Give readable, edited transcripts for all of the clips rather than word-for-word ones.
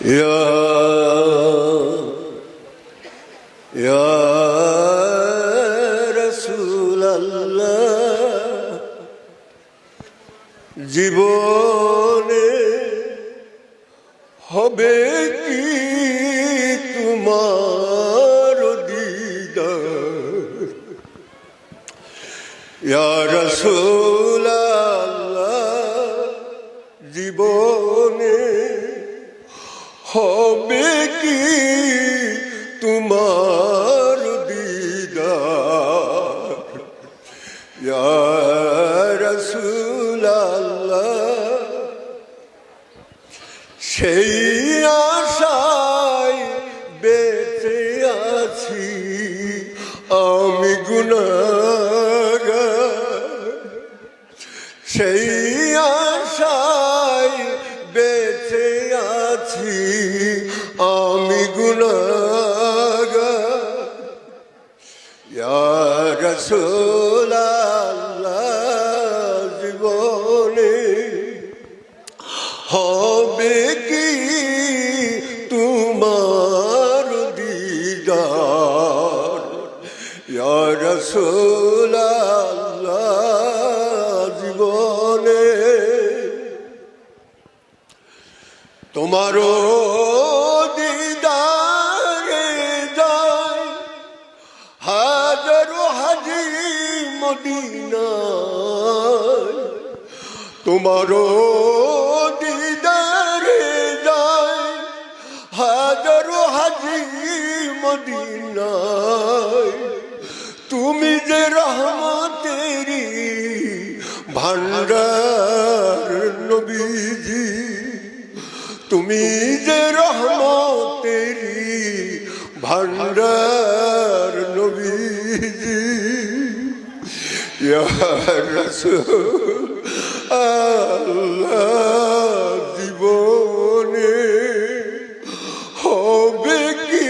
ইয়া রাসূলাল্লাহ, জীবনে হবে কি তোমার দিদার? ইয়া রাসূলাল্লাহ, জীবনে হবে কি তোমার দিদার? ইয়া রাসূলাল্লাহ, সেই আশায় বেঁচে আছি আমি গুনাহগার। সেই আশায় বেঁচে আছি আমি গুনাহগার। ইয়া রাসূলাল্লাহ, জীবনে হবে কি তোমার দিদার? ইয়া রাসূলাল্লাহ, জীবনে তোমারও দিদারে যায় হাজারো হাজি মদিনায়। তোমারও দিদারে যায় হাজারো হাজি মদিনায়। তুমি যে রহমতেরি ভান্ডার নবীজি, তুমি যে রহমতেরি ভান্ডার নবীজি। ইয়া রাসূলাল্লাহ, জীবনে হবে কি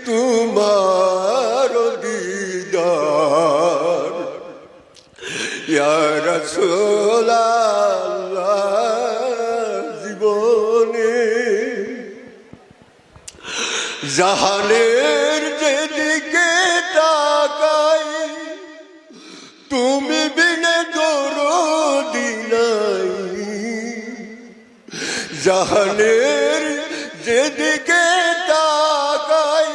তোমার দিদার? ইয়া রাসূলাল্লাহ, জীবনে জাহানের যেদিকে তাকাই তুমি বিনে দরদি নাই। জাহানের যেদিকে তাকাই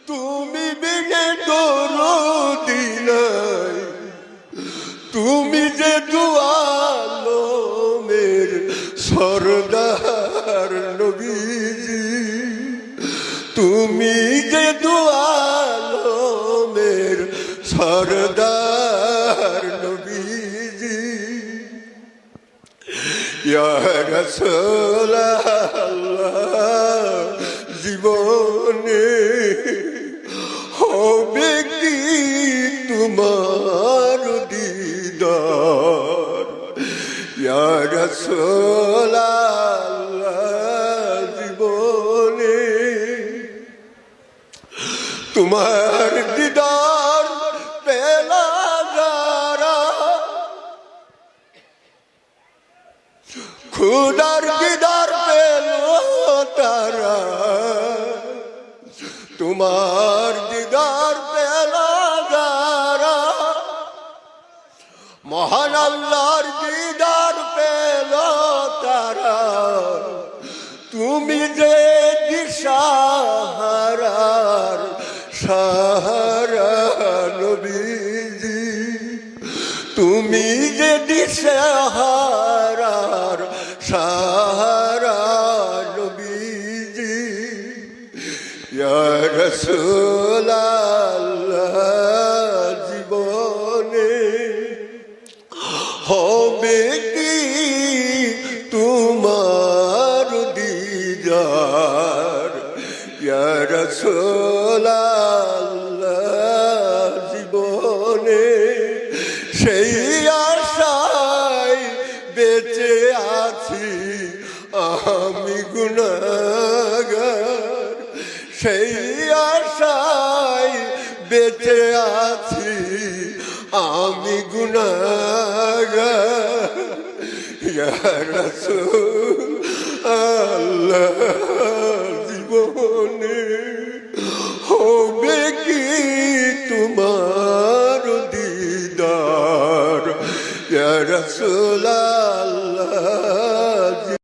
তুমি বিনে দরদি নাই। তুমি যে দু আলমের সরদার নবীজি, তুমি যে দু আলমের সরদার নবীজি। ইয়া রাসূলাল্লাহ, জীবনে হবে কি তোমার দিদার? ইয়া রাসূলাল্লাহ, জীবনে তোমার দিদার পেলা যারা খুদার দিদার পেল তারা। তোমার দিদার পেলা যারা মহান আল্লাহর দিদার পেল তারা। তুমি যে দিশাহারার সাহারা নবীজি, তুমি যে দিশাহারার সাহারা নবীজি। ইয়া রাসূলাল্লাহ, জীবনে হবে কি তোমার দিদার? ইয়া রাসূলাল্লাহ, জীবনে সেই আশায় বেঁচে আছি আমি গুনাহগার। সেই আশায় বেঁচে আছি আমি গুনাহগার। ইয়া রাসূল আল্লাহ জীবনে হবে কি তোমার দিদার ইয়া রাসূল আল্লাহ।